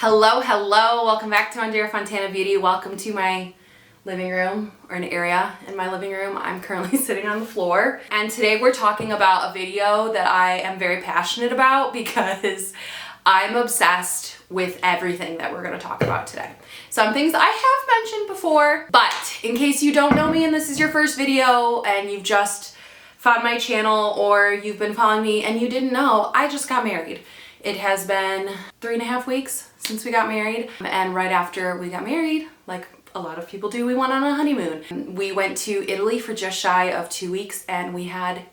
Hello, hello. Welcome back to Andrea Fontana Beauty. Welcome to my living room, or an area in my living room. I'm currently sitting on the floor, and today we're talking about a video that I am very passionate about because I'm obsessed with everything that we're going to talk about today. Some things I have mentioned before, but in case you don't know me and this is your first video and you've just found my channel or you've been following me and you didn't know, I just got married. It has been 3.5 weeks since we got married, and right after we got married, like a lot of people do, we went on a honeymoon. We went to Italy for just shy of 2 weeks, and we had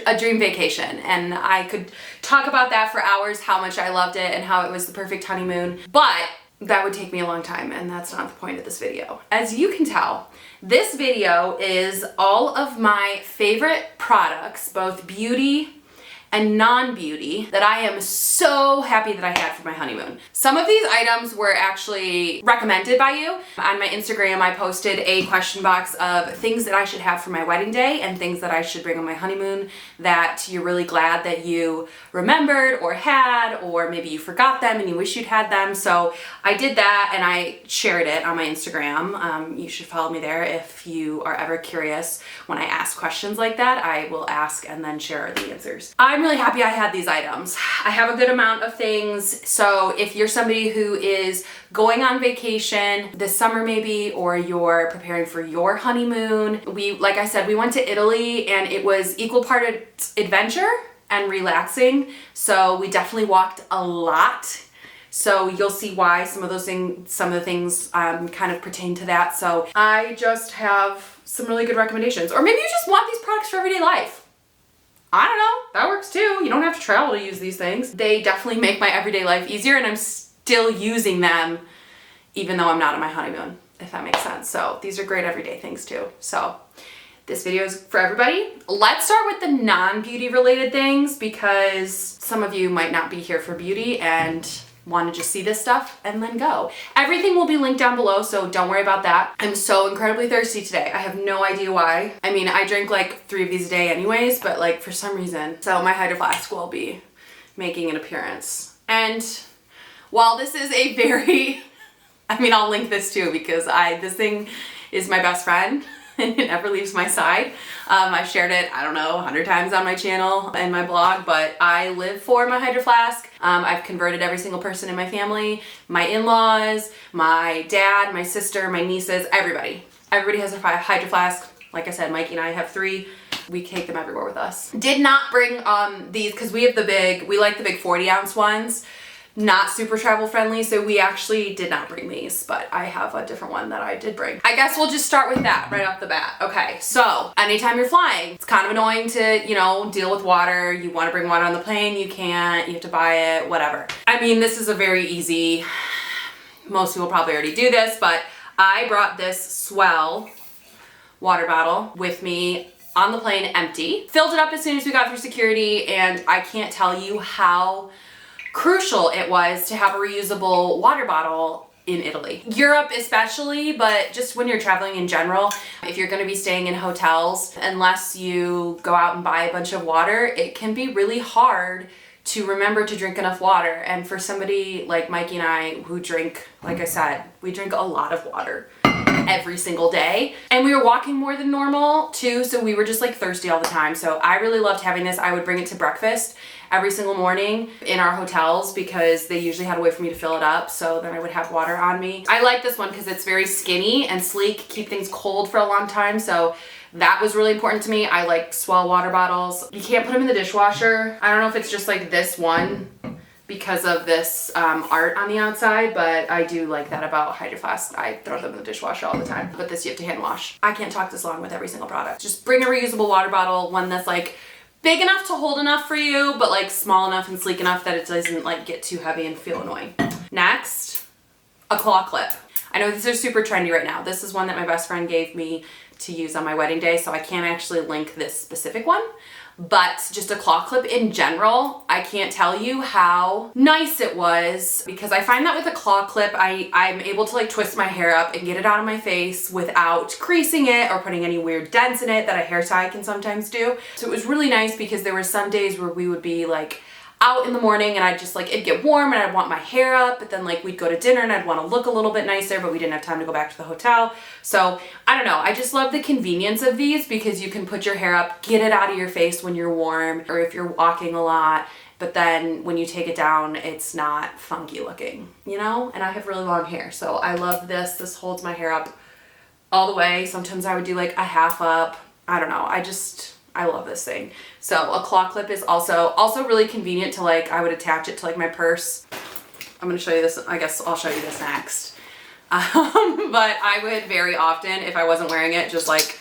a dream vacation, and I could talk about that for hours, how much I loved it and how it was the perfect honeymoon, but that would take me a long time, and that's not the point of this video. As you can tell, this video is all of my favorite products, both beauty and non-beauty, that I am so happy that I had for my honeymoon. Some of these items were actually recommended by you. On my Instagram, I posted a question box of things that I should have for my wedding day and things that I should bring on my honeymoon that you're really glad that you remembered or had, or maybe you forgot them and you wish you'd had them. So I did that and I shared it on my Instagram. You should follow me there if you are ever curious. When I ask questions like that, I will ask and then share the answers. I'm really happy I had these items. I have a good amount of things, so if you're somebody who is going on vacation this summer maybe, or you're preparing for your honeymoon, like I said, we went to Italy and it was equal parts adventure and relaxing, so we definitely walked a lot. So you'll see why some of the things kind of pertain to that. So I just have some really good recommendations, or maybe you just want these products for everyday life. I don't know, that works too. You don't have to travel to use these things. They definitely make my everyday life easier, and I'm still using them even though I'm not on my honeymoon, if that makes sense. So these are great everyday things too. So this video is for everybody. Let's start with the non-beauty related things, because some of you might not be here for beauty and want to just see this stuff and then go. Everything will be linked down below, so don't worry about that. I'm so incredibly thirsty today. I have no idea why. I mean, I drink like 3 of these a day anyways, but like for some reason. So my Hydroflask will be making an appearance. And while this is a very, I mean, I'll link this too, because this thing is my best friend and it never leaves my side. I've shared it, I don't know, 100 times on my channel and my blog, but I live for my Hydroflask. I've converted every single person in my family, my in-laws, my dad, my sister, my nieces, everybody. Everybody has a Hydroflask. Like I said, Mikey and I have 3. We take them everywhere with us. Did not bring these, because we like the big 40-ounce ones. Not super travel friendly, so we actually did not bring these, but I have a different one that I did bring. I guess we'll just start with that right off the bat. Okay, so anytime you're flying, it's kind of annoying to, deal with water. You want to bring water on the plane, you can't, you have to buy it, whatever. I mean, this is a very easy, most people probably already do this, but I brought this Swell water bottle with me on the plane empty. Filled it up as soon as we got through security, and I can't tell you how crucial it was to have a reusable water bottle in Italy. Europe especially, but just when you're traveling in general, if you're going to be staying in hotels, unless you go out and buy a bunch of water, it can be really hard to remember to drink enough water. And for somebody like Mikey and I who drink, like I said, we drink a lot of water every single day, and we were walking more than normal too, so we were just like thirsty all the time. So I really loved having this. I would bring it to breakfast every single morning in our hotels because they usually had a way for me to fill it up, so then I would have water on me. I like this one because it's very skinny and sleek, keep things cold for a long time, so that was really important to me. I like Swell water bottles. You can't put them in the dishwasher. I don't know if it's just like this one because of this art on the outside, but I do like that about Hydroflask. I throw them in the dishwasher all the time, but this you have to hand wash. I can't talk this long with every single product. Just bring a reusable water bottle, one that's like big enough to hold enough for you, but like small enough and sleek enough that it doesn't like get too heavy and feel annoying. Next, a claw clip. I know these are super trendy right now. This is one that my best friend gave me to use on my wedding day, so I can't actually link this specific one, but just a claw clip in general, I can't tell you how nice it was, because I find that with a claw clip, I'm able to like twist my hair up and get it out of my face without creasing it or putting any weird dents in it that a hair tie can sometimes do. So it was really nice because there were some days where we would be like out in the morning and I'd just like, it'd get warm and I'd want my hair up, but then like we'd go to dinner and I'd want to look a little bit nicer, but we didn't have time to go back to the hotel. So I don't know, I just love the convenience of these because you can put your hair up, get it out of your face when you're warm or if you're walking a lot, but then when you take it down, it's not funky looking, you know? And I have really long hair, so I love this. This holds my hair up all the way. Sometimes I would do like a half up. I don't know, I love this thing. So a claw clip is also really convenient to like, I would attach it to like my purse. I'm gonna show you this, I guess I'll show you this next. But I would very often, if I wasn't wearing it, just like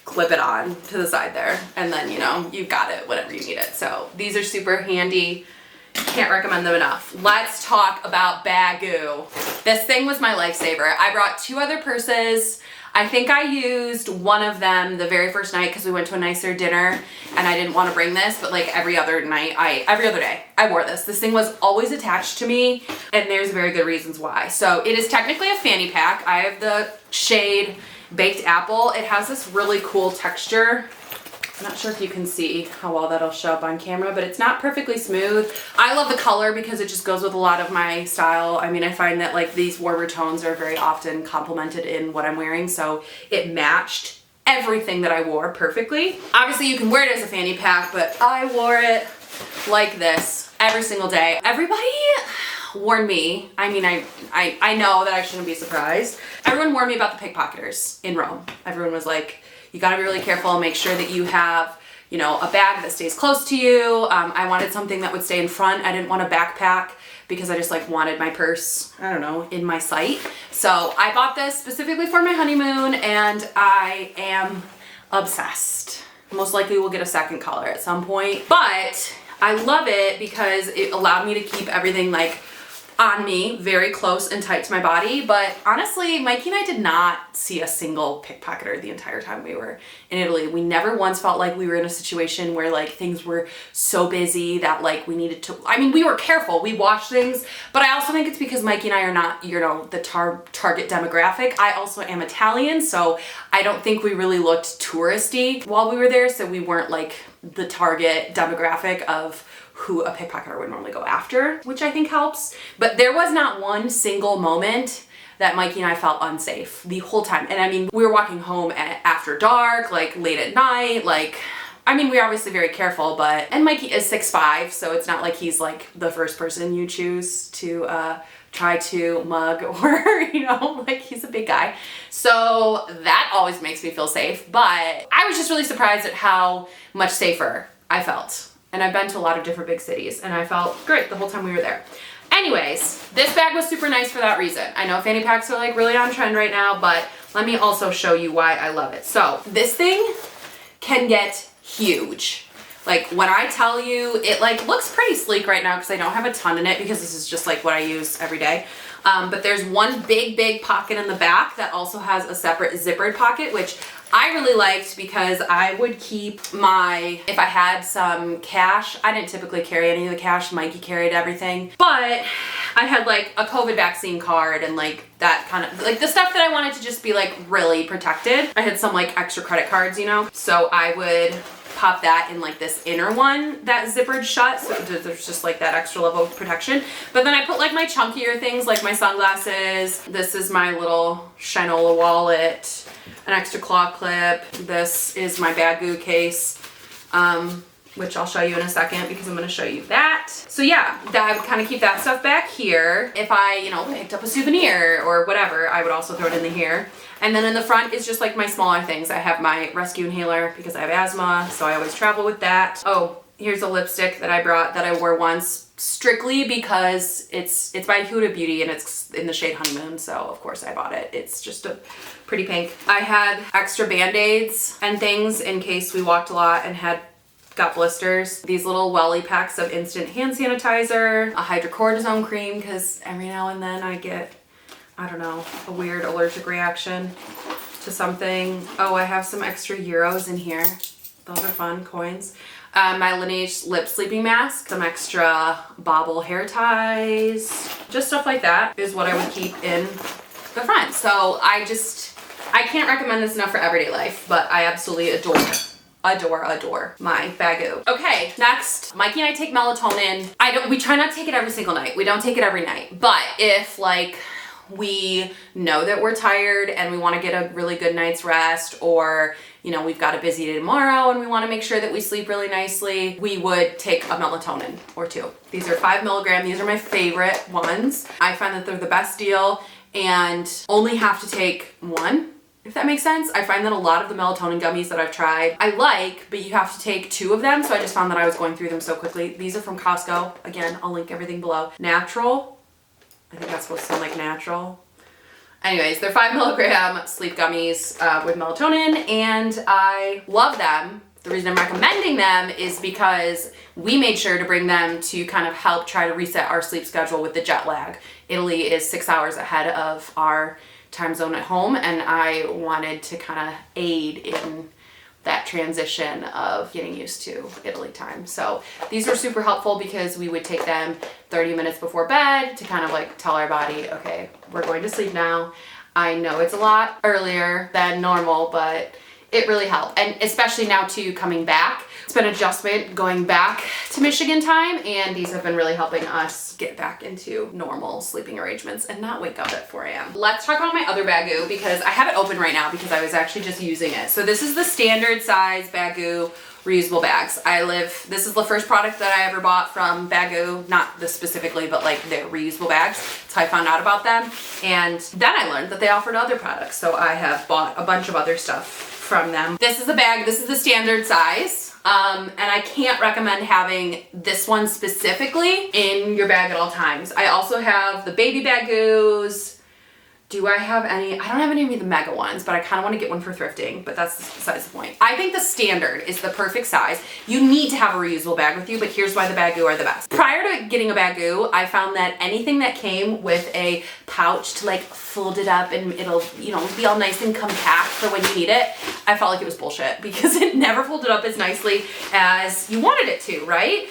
clip it on to the side there. And then, you know, you've got it whenever you need it. So these are super handy. Can't recommend them enough. Let's talk about Bagu. This thing was my lifesaver. I brought 2 other purses. I think I used one of them the very first night because we went to a nicer dinner and I didn't want to bring this, but like every other day, I wore this. This thing was always attached to me and there's very good reasons why. So it is technically a fanny pack. I have the shade Baked Apple. It has this really cool texture. I'm not sure if you can see how well that'll show up on camera, but it's not perfectly smooth. I love the color because it just goes with a lot of my style. I mean, I find that like these warmer tones are very often complemented in what I'm wearing, so it matched everything that I wore perfectly. Obviously you can wear it as a fanny pack, but I wore it like this every single day. Everybody warned me, I mean, I know that I shouldn't be surprised. Everyone warned me about the pickpocketers in Rome. Everyone was like, you gotta be really careful and make sure that you have, you know, a bag that stays close to you. I wanted something that would stay in front. I didn't want a backpack because I just like wanted my purse, I don't know, in my sight. So I bought this specifically for my honeymoon and I am obsessed. Most likely we'll get a second color at some point, but I love it because it allowed me to keep everything like on me, very close and tight to my body. But honestly, Mikey and I did not see a single pickpocketer the entire time we were in Italy. We never once felt like we were in a situation where like things were so busy that like we needed to, I mean, we were careful, we watched things, but I also think it's because Mikey and I are not, you know, the target demographic. I also am Italian, so I don't think we really looked touristy while we were there, so we weren't like the target demographic of who a pickpocketer would normally go after, which I think helps. But there was not one single moment that Mikey and I felt unsafe the whole time. And I mean, we were walking home after dark, like late at night, like, I mean, we're obviously very careful, but, and Mikey is 6'5", so it's not like he's like the first person you choose to try to mug or, you know, like he's a big guy. So that always makes me feel safe, but I was just really surprised at how much safer I felt. And I've been to a lot of different big cities and I felt great the whole time we were there. Anyways, this bag was super nice for that reason. I know fanny packs are like really on trend right now, but let me also show you why I love it. So this thing can get huge. Like when I tell you, it like looks pretty sleek right now because I don't have a ton in it because this is just like what I use every day. But there's one big pocket in the back that also has a separate zippered pocket, which I really liked because I would keep my, if I had some cash, I didn't typically carry any of the cash, Mikey carried everything, but I had like a COVID vaccine card and like that kind of, like the stuff that I wanted to just be like really protected. I had some like extra credit cards, you know, so I would pop that in like this inner one that zippered shut, so there's just like that extra level of protection. But then I put like my chunkier things like my sunglasses. This is my little Shinola wallet, an extra claw clip. This is my Bagu case, which I'll show you in a second because I'm going to show you that. So yeah, I would kind of keep that stuff back here. If I, you know, picked up a souvenir or whatever, I would also throw it in here. And then in the front is just like my smaller things. I have my rescue inhaler because I have asthma, so I always travel with that. Oh, here's a lipstick that I brought that I wore once strictly because it's by Huda Beauty and it's in the shade Honeymoon, so of course I bought it. It's just a pretty pink. I had extra band-aids and things in case we walked a lot and got blisters. These little welly packs of instant hand sanitizer, a hydrocortisone cream because every now and then I get, I don't know, a weird allergic reaction to something. Oh, I have some extra euros in here. Those are fun, coins. My Laneige lip sleeping mask, some extra bobble hair ties, just stuff like that is what I would keep in the front. So I can't recommend this enough for everyday life, but I absolutely adore adore my Bagu. Okay, next, Mikey and I take melatonin. We try not to take it every single night. We don't take it every night. But if like we know that we're tired and we want to get a really good night's rest, or you know, we've got a busy day tomorrow and we want to make sure that we sleep really nicely, we would take a melatonin or two. These are 5 milligram. These are my favorite ones. I find that they're the best deal and only have to take one, if that makes sense. I find that a lot of the melatonin gummies that I've tried, I like, but you have to take 2 of them. So I just found that I was going through them so quickly. These are from Costco. Again, I'll link everything below. Natural. I think that's supposed to sound like natural. Anyways, they're 5 milligram sleep gummies with melatonin, and I love them. The reason I'm recommending them is because we made sure to bring them to kind of help try to reset our sleep schedule with the jet lag. Italy is 6 hours ahead of our time zone at home, and I wanted to kind of aid in that transition of getting used to Italy time. So these are super helpful because we would take them 30 minutes before bed to kind of like tell our body, okay, we're going to sleep now. I know it's a lot earlier than normal, but it really helped. And especially now too, coming back, it's been an adjustment going back to Michigan time, and these have been really helping us get back into normal sleeping arrangements and not wake up at 4 a.m. Let's talk about my other Bagu because I have it open right now because I was actually just using it. So this is the standard size Bagu reusable bags. This is the first product that I ever bought from Bagu, not this specifically, but like their reusable bags. That's how I found out about them. And then I learned that they offered other products. So I have bought a bunch of other stuff from them. This is a bag, this is the standard size. And I can't recommend having this one specifically in your bag at all times. I also have the baby Bagus. Do I have any? I don't have any of the mega ones, but I kind of want to get one for thrifting, but that's besides the point. I think the standard is the perfect size. You need to have a reusable bag with you, but here's why the Bagu are the best. Prior to getting a Bagu, I found that anything that came with a pouch to like fold it up and it'll, you know, be all nice and compact for when you need it, I felt like it was bullshit because it never folded up as nicely as you wanted it to, right?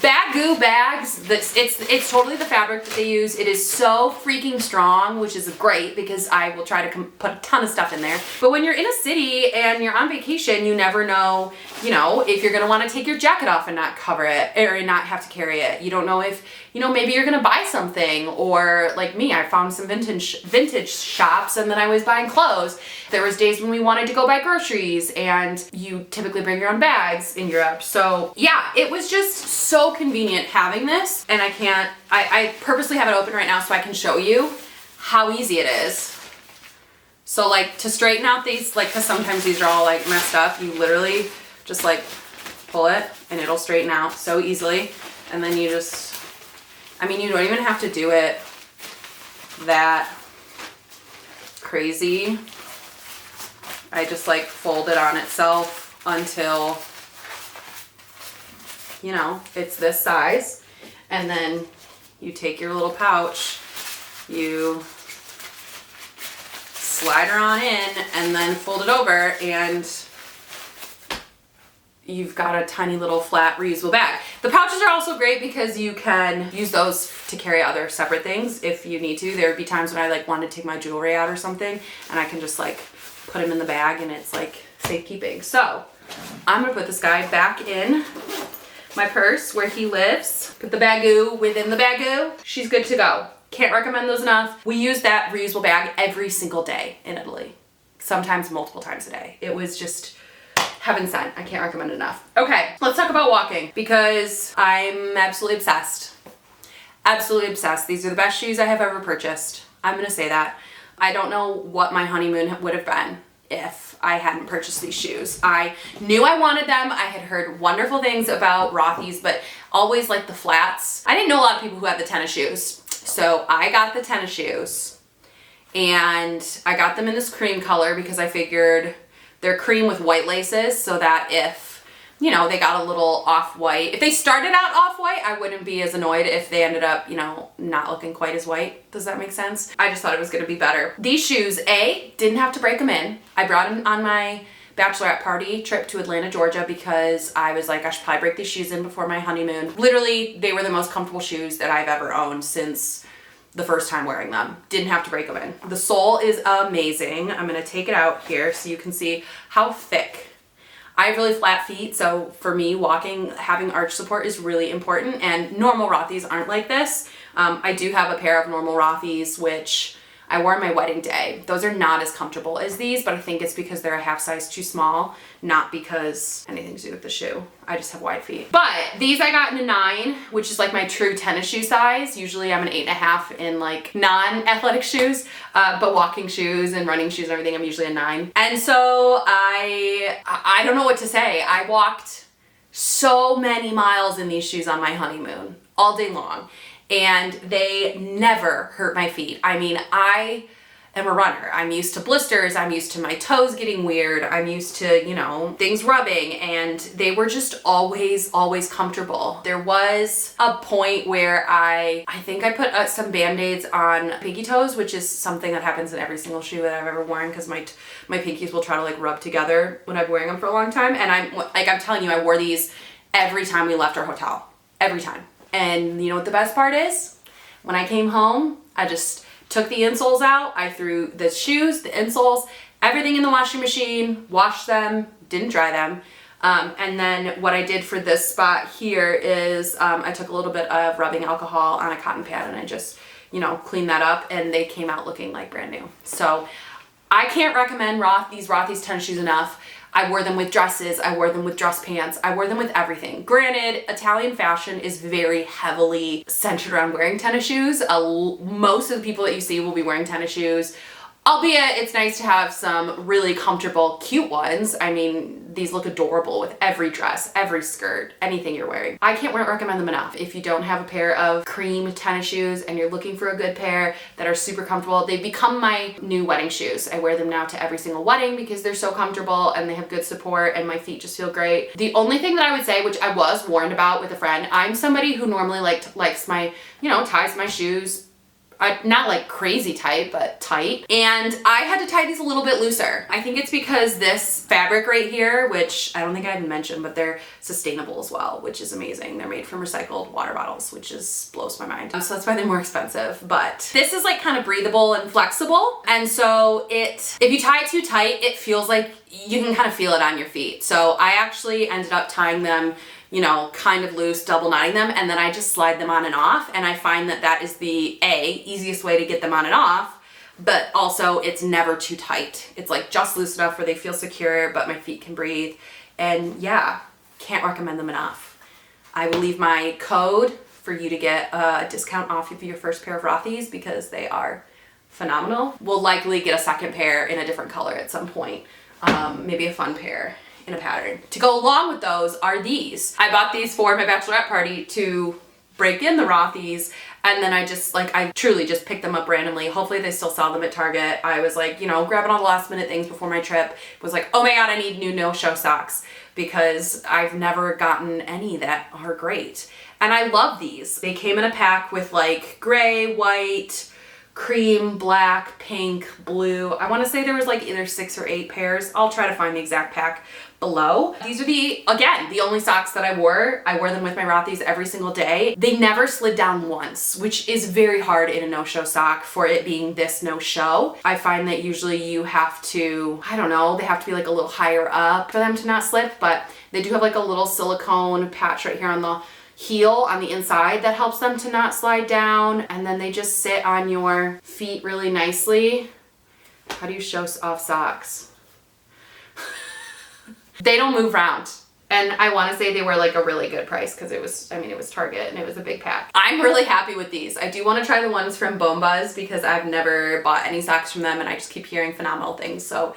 Bagu bags, it's totally the fabric that they use. It is so freaking strong, which is great because I will try to put a ton of stuff in there. But when you're in a city and you're on vacation, you never know, you know, if you're gonna want to take your jacket off and not cover it or not have to carry it. You don't know if, you know, maybe you're gonna buy something, or like me, I found some vintage shops and then I was buying clothes. There was days when we wanted to go buy groceries, and you typically bring your own bags in Europe. So yeah, it was just so convenient having this, and I purposely have it open right now so I can show you how easy it is. So like to straighten out these, like, cause sometimes these are all like messed up, you literally just like pull it and it'll straighten out so easily. And then you just, I mean, you don't even have to do it that crazy. I just like fold it on itself until, you know, it's this size. And then you take your little pouch, you slide her on in and then fold it over, and you've got a tiny little flat reusable bag. The pouches are also great because you can use those to carry other separate things if you need to. There would be times when I like wanted to take my jewelry out or something, and I can just like put them in the bag and it's like safekeeping. So I'm gonna put this guy back in my purse where he lives. Put the Bagu within the Bagu. She's good to go. Can't recommend those enough. We use that reusable bag every single day in Italy. Sometimes multiple times a day. It was just heaven sent. I can't recommend it enough. Okay, let's talk about walking because I'm absolutely obsessed. Absolutely obsessed. These are the best shoes I have ever purchased. I'm gonna say that. I don't know what my honeymoon would have been if I hadn't purchased these shoes. I knew I wanted them. I had heard wonderful things about Rothy's, but always like the flats. I didn't know a lot of people who had the tennis shoes. So I got the tennis shoes, and I got them in this cream color because I figured they're cream with white laces, so that if, you know, they got a little off-white, if they started out off-white, I wouldn't be as annoyed if they ended up, you know, not looking quite as white. Does that make sense? I just thought it was gonna be better. These shoes, didn't have to break them in. I brought them on my bachelorette party trip to Atlanta, Georgia, because I was like, I should probably break these shoes in before my honeymoon. Literally, they were the most comfortable shoes that I've ever owned since the first time wearing them. Didn't have to break them in. The sole is amazing. I'm gonna take it out here so you can see how thick. I have really flat feet, so for me, walking, having arch support is really important, and normal Rothy's aren't like this. I do have a pair of normal Rothy's, which I wore on my wedding day. Those are not as comfortable as these, but I think it's because they're a half size too small, not because anything to do with the shoe. I just have wide feet. But these I got in a 9, which is like my true tennis shoe size. Usually I'm an 8.5 in like non-athletic shoes, but walking shoes and running shoes and everything, I'm usually a 9. And so I don't know what to say. I walked so many miles in these shoes on my honeymoon, all day long. And they never hurt my feet. I mean, I am a runner. I'm used to blisters. I'm used to my toes getting weird. I'm used to, you know, things rubbing, and they were just always comfortable. There was a point where I think I put some Band-Aids on pinky toes, which is something that happens in every single shoe that I've ever worn, because my pinkies will try to like rub together when I'm wearing them for a long time. And I'm telling you, I wore these every time we left our hotel. Every time. And you know what the best part is? When I came home, I just took the insoles out. I threw the shoes, the insoles, everything in the washing machine, washed them, didn't dry them. And then what I did for this spot here is I took a little bit of rubbing alcohol on a cotton pad and I just, you know, cleaned that up, and they came out looking like brand new. So I can't recommend these Rothy's tennis shoes enough. I wore them with dresses, I wore them with dress pants, I wore them with everything. Granted, Italian fashion is very heavily centered around wearing tennis shoes. Most of the people that you see will be wearing tennis shoes, albeit it's nice to have some really comfortable, cute ones. I mean, these look adorable with every dress, every skirt, anything you're wearing. I can't recommend them enough. If you don't have a pair of cream tennis shoes and you're looking for a good pair that are super comfortable, they've become my new wedding shoes. I wear them now to every single wedding because they're so comfortable and they have good support and my feet just feel great. The only thing that I would say, which I was warned about with a friend, I'm somebody who normally likes my, you know, ties my shoes not like crazy tight, but tight. And I had to tie these a little bit looser. I think it's because this fabric right here, which I don't think I even mentioned, but they're sustainable as well, which is amazing. They're made from recycled water bottles, which blows my mind. So that's why they're more expensive. But this is like kind of breathable and flexible. And so if you tie it too tight, it feels like you can kind of feel it on your feet. So I actually ended up tying them, you know, kind of loose, double knotting them, and then I just slide them on and off, and I find that that is the easiest way to get them on and off, but also it's never too tight. It's like just loose enough where they feel secure, but my feet can breathe, and yeah, can't recommend them enough. I will leave my code for you to get a discount off of your first pair of Rothy's because they are phenomenal. We'll likely get a second pair in a different color at some point, maybe a fun pair in a pattern. To go along with those are these. I bought these for my bachelorette party to break in the Rothy's, and then I truly just picked them up randomly. Hopefully they still sell them at Target. I was like, you know, grabbing all the last minute things before my trip. Was like, oh my God, I need new no-show socks because I've never gotten any that are great. And I love these. They came in a pack with like gray, white, cream, black, pink, blue. I want to say there was like either 6 or 8 pairs. I'll try to find the exact pack below. These would be, again, the only socks that I wore. I wore them with my Rothy's every single day. They never slid down once, which is very hard in a no-show sock for it being this no-show. I find that usually you have to, I don't know, they have to be like a little higher up for them to not slip, but they do have like a little silicone patch right here on the heel on the inside that helps them to not slide down, and then they just sit on your feet really nicely. How do you show off socks? They don't move around. And I want to say they were like a really good price because it was Target and it was a big pack. I'm really happy with these. I do want to try the ones from Bone Buzz because I've never bought any socks from them and I just keep hearing phenomenal things. So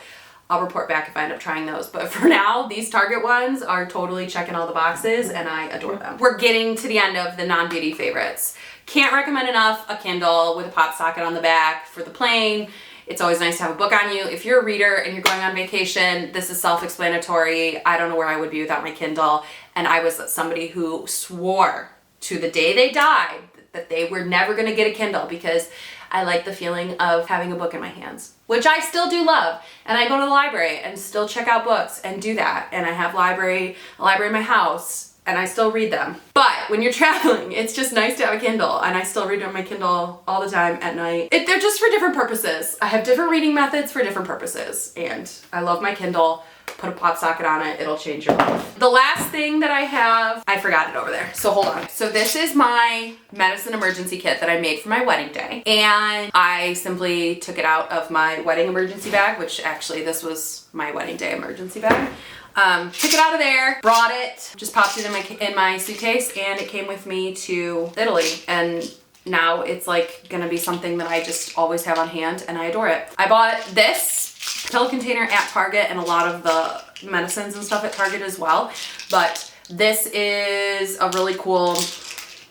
I'll report back if I end up trying those. But for now, these Target ones are totally checking all the boxes and I adore them. We're getting to the end of the non-beauty favorites. Can't recommend enough a Kindle with a pop socket on the back for the plane. It's always nice to have a book on you. If you're a reader and you're going on vacation, this is self-explanatory. I don't know where I would be without my Kindle. And I was somebody who swore to the day they died that they were never gonna get a Kindle because I like the feeling of having a book in my hands, which I still do love. And I go to the library and still check out books and do that. And I have a library in my house. and I still read them. But when you're traveling, it's just nice to have a Kindle, and I still read on my Kindle all the time at night. They're just for different purposes. I have different reading methods for different purposes, and I love my Kindle. Put a pop socket on it, it'll change your life. The last thing that I have, I forgot it over there, so hold on. So this is my medicine emergency kit that I made for my wedding day, and I simply took it out of my wedding emergency bag, which actually this was my wedding day emergency bag. Took it out of there, brought it, just popped it in my suitcase, and it came with me to Italy. And now it's like gonna be something that I just always have on hand, and I adore it. I bought this pill container at Target and a lot of the medicines and stuff at Target as well. But this is a really cool,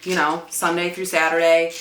you know, Sunday through Saturday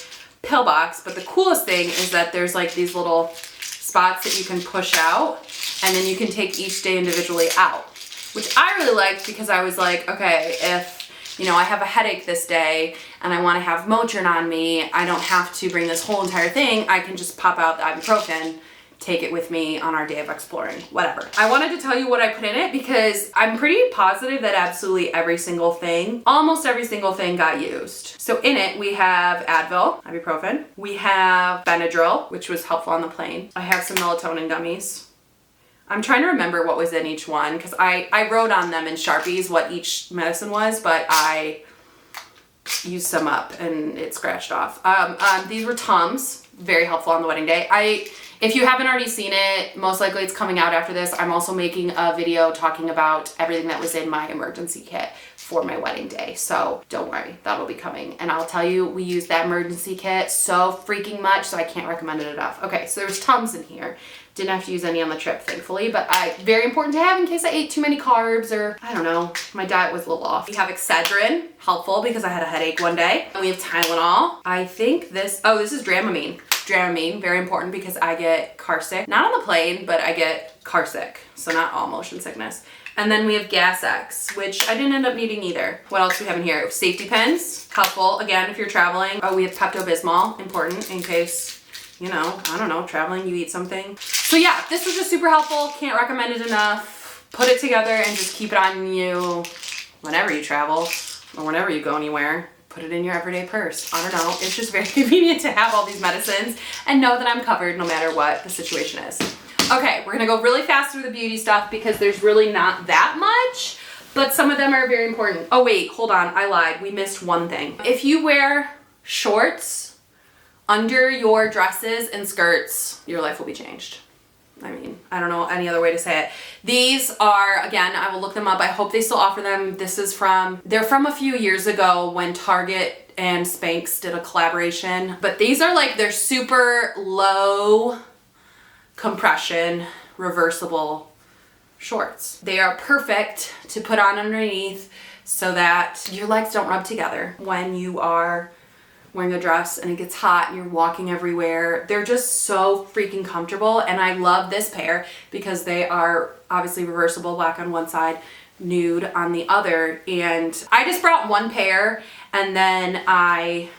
pill box. But the coolest thing is that there's like these little spots that you can push out, and then you can take each day individually out, which I really liked because I was like, okay, if, you know, I have a headache this day and I want to have Motrin on me, I don't have to bring this whole entire thing. I can just pop out the ibuprofen, take it with me on our day of exploring, whatever. I wanted to tell you what I put in it because I'm pretty positive that absolutely every single thing, almost every single thing got used. So in it, we have Advil, ibuprofen. We have Benadryl, which was helpful on the plane. I have some melatonin gummies. I'm trying to remember what was in each one because I wrote on them in Sharpies what each medicine was, but I used some up and it scratched off. These were Tums, very helpful on the wedding day. If you haven't already seen it, most likely it's coming out after this. I'm also making a video talking about everything that was in my emergency kit for my wedding day. So don't worry, that'll be coming. And I'll tell you, we used that emergency kit so freaking much, so I can't recommend it enough. Okay, so there was Tums in here. Didn't have to use any on the trip, thankfully, but very important to have in case I ate too many carbs or, I don't know, my diet was a little off. We have Excedrin, helpful because I had a headache one day. And we have Tylenol. I think this is Dramamine. Dramamine, very important because I get car sick. Not on the plane, but I get car sick, so not all motion sickness. And then we have Gas X, which I didn't end up needing either. What else do we have in here? Safety pins, helpful, again, if you're traveling. Oh, we have Pepto-Bismol, important in case, you know, I don't know, traveling, you eat something. So yeah, this was just super helpful. Can't recommend it enough. Put it together and just keep it on you whenever you travel or whenever you go anywhere. Put it in your everyday purse. I don't know. It's just very convenient to have all these medicines and know that I'm covered no matter what the situation is. Okay, we're gonna go really fast through the beauty stuff because there's really not that much, but some of them are very important. Oh wait, hold on, I lied. We missed one thing. If you wear shorts under your dresses and skirts, your life will be changed. I mean, I don't know any other way to say it. These are, again, I will look them up. I hope they still offer them. They're from a few years ago when Target and Spanx did a collaboration. But these are like, they're super low compression, reversible shorts. They are perfect to put on underneath so that your legs don't rub together when you are wearing a dress and it gets hot and you're walking everywhere. They're just so freaking comfortable, and I love this pair because they are obviously reversible, black on one side, nude on the other. And I just brought one pair, and then I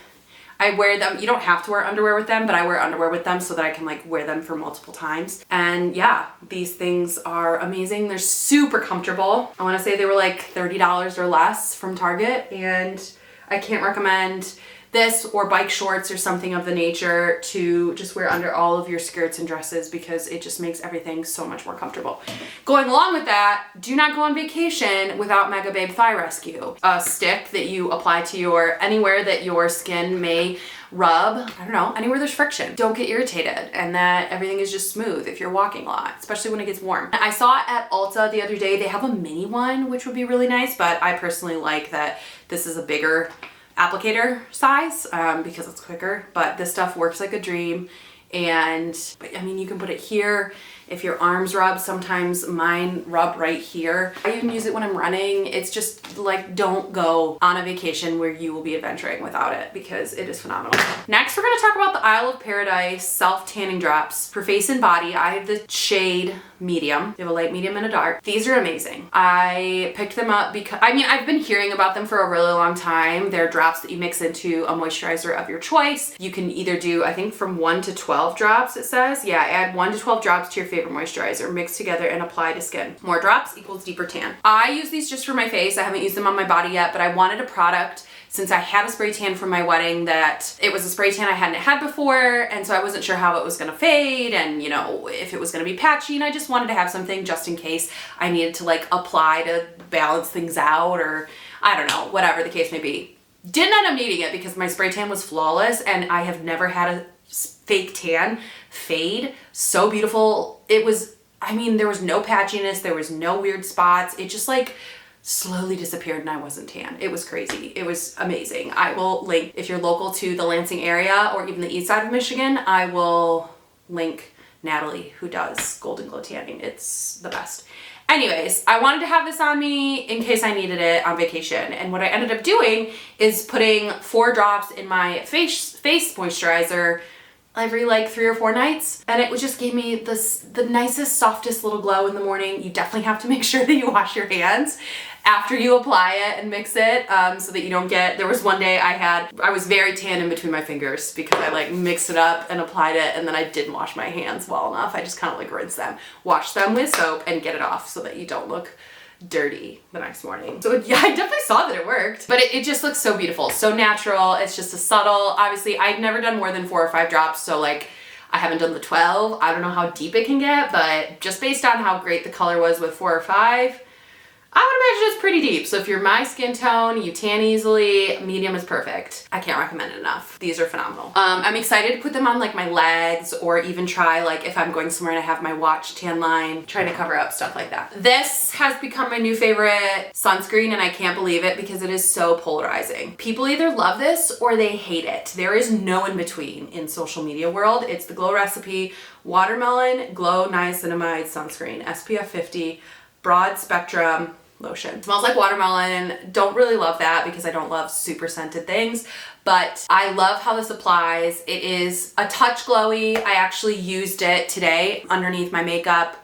wear them. You don't have to wear underwear with them, but I wear underwear with them so that I can like wear them for multiple times. And yeah, these things are amazing. They're super comfortable. I want to say they were like $30 or less from Target, and I can't recommend this or bike shorts or something of the nature to just wear under all of your skirts and dresses because it just makes everything so much more comfortable. Going along with that, do not go on vacation without Mega Babe Thigh Rescue. A stick that you apply to anywhere that your skin may rub, I don't know, anywhere there's friction. Don't get irritated and that everything is just smooth if you're walking a lot, especially when it gets warm. I saw at Ulta the other day, they have a mini one, which would be really nice, but I personally like that this is a bigger applicator size because it's quicker, but this stuff works like a dream. And I mean, you can put it here if your arms rub. Sometimes mine rub right here. I even use it when I'm running. It's just like, don't go on a vacation where you will be adventuring without it because it is phenomenal. Next, we're gonna talk about the Isle of Paradise self tanning drops for face and body. I have the shade medium. They have a light, medium, and a dark. These are amazing. I picked them up because, I mean, I've been hearing about them for a really long time. They're drops that you mix into a moisturizer of your choice. You can either do, I think from 1 to 12 drops it says. Yeah, add 1 to 12 drops to your favorite moisturizer, mix together and apply to skin. More drops equals deeper tan. I use these just for my face. I haven't used them on my body yet, but I wanted a product since I had a spray tan from my wedding that it was a spray tan I hadn't had before, and so I wasn't sure how it was gonna fade and, you know, if it was gonna be patchy, and I just wanted to have something just in case I needed to like apply to balance things out, or I don't know, whatever the case may be. Didn't end up needing it because my spray tan was flawless, and I have never had a fake tan fade so beautiful. It was, I mean, there was no patchiness, there was no weird spots. It just like slowly disappeared and I wasn't tan. It was crazy. It was amazing. I will link, if you're local to the Lansing area or even the east side of Michigan, I will link Natalie, who does Golden Glow Tanning. It's the best. Anyways, I wanted to have this on me in case I needed it on vacation. And what I ended up doing is putting 4 drops in my face moisturizer every like 3 or 4 nights, and it just gave me the nicest, softest little glow in the morning. You definitely have to make sure that you wash your hands after you apply it and mix it, so that you don't get, there was one day I was very tan in between my fingers because I like mixed it up and applied it, and then I didn't wash my hands well enough. I just kind of like rinse them, wash them with soap, and get it off so that you don't look dirty the next morning. So yeah, I definitely saw that it worked, but it just looks so beautiful, so natural. It's just a subtle, obviously I've never done more than 4 or 5 drops, so like I haven't done the 12. I don't know how deep it can get, but just based on how great the color was with 4 or 5, I would imagine it's pretty deep. So if you're my skin tone, you tan easily, medium is perfect. I can't recommend it enough. These are phenomenal. I'm excited to put them on like my legs, or even try like if I'm going somewhere and I have my watch tan line, trying to cover up stuff like that. This has become my new favorite sunscreen, and I can't believe it because it is so polarizing. People either love this or they hate it. There is no in between in social media world. It's the Glow Recipe Watermelon Glow Niacinamide Sunscreen, SPF 50, broad spectrum lotion. Smells like watermelon. Don't really love that because I don't love super scented things, but I love how this applies. It is a touch glowy. I actually used it today underneath my makeup.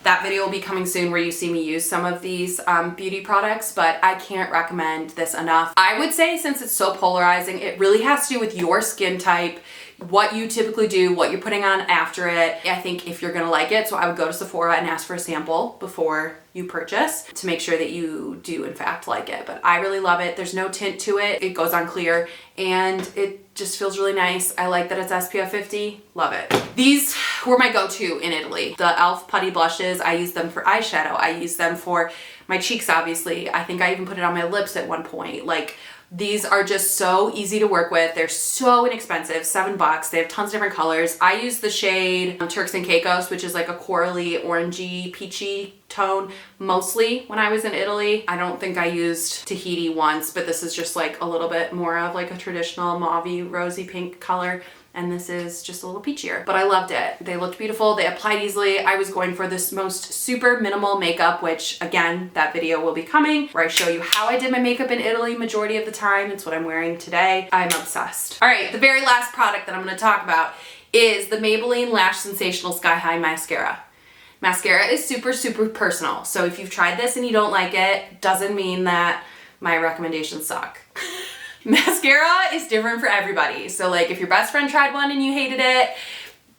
That video will be coming soon where you see me use some of these beauty products, but I can't recommend this enough. I would say, since it's so polarizing, it really has to do with your skin type, what you typically do, what you're putting on after it. I think if you're gonna like it, so I would go to Sephora and ask for a sample before you purchase to make sure that you do in fact like it. But I really love it. There's no tint to it. It goes on clear and it just feels really nice. I like that it's SPF 50. Love it. These were my go-to in Italy. The e.l.f. Putty Blushes, I use them for eyeshadow. I use them for my cheeks, obviously. I think I even put it on my lips at one point. Like, these are just so easy to work with. They're so inexpensive, $7. They have tons of different colors. I use the shade Turks and Caicos, which is like a corally, orangey, peachy tone, mostly when I was in Italy. I don't think I used Tahiti once, but this is just like a little bit more of like a traditional mauve-y, rosy pink color. And this is just a little peachier, but I loved it. They looked beautiful. They applied easily. I was going for this most super minimal makeup, which again, that video will be coming where I show you how I did my makeup in Italy majority of the time. It's what I'm wearing today. I'm obsessed. All right, the very last product that I'm gonna talk about is the Maybelline Lash Sensational Sky High Mascara. Mascara is super, super personal. So if you've tried this and you don't like it, doesn't mean that my recommendations suck. Mascara is different for everybody. So like if your best friend tried one and you hated it,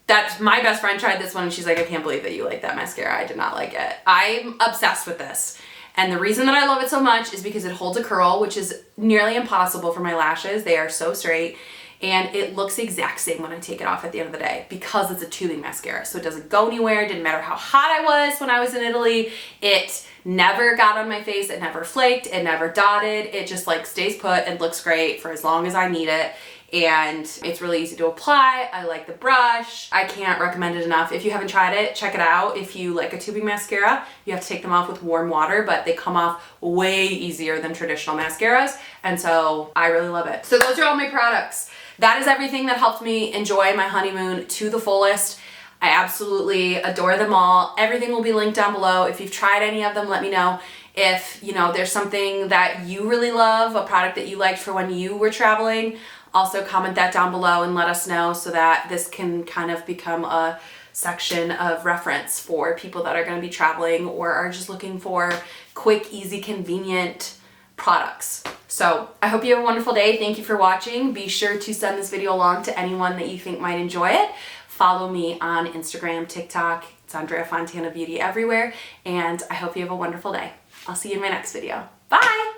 that's my best friend tried this one and she's like, I can't believe that you like that mascara. I did not like it. I'm obsessed with this. And the reason that I love it so much is because it holds a curl, which is nearly impossible for my lashes. They are so straight. And it looks the exact same when I take it off at the end of the day because it's a tubing mascara. So it doesn't go anywhere. It didn't matter how hot I was when I was in Italy. It never got on my face. It never flaked. It never dotted. It just like stays put and looks great for as long as I need it. And it's really easy to apply. I like the brush. I can't recommend it enough. If you haven't tried it, check it out. If you like a tubing mascara, you have to take them off with warm water, but they come off way easier than traditional mascaras. And so I really love it. So those are all my products. That is everything that helped me enjoy my honeymoon to the fullest. I absolutely adore them all. Everything will be linked down below. If you've tried any of them, let me know. If, you know, there's something that you really love, a product that you liked for when you were traveling, also comment that down below and let us know so that this can kind of become a section of reference for people that are going to be traveling or are just looking for quick, easy, convenient products. So I hope you have a wonderful day. Thank you for watching. Be sure to send this video along to anyone that you think might enjoy it. Follow me on Instagram, TikTok. It's Andrea Fontana Beauty everywhere. And I hope you have a wonderful day. I'll see you in my next video. Bye!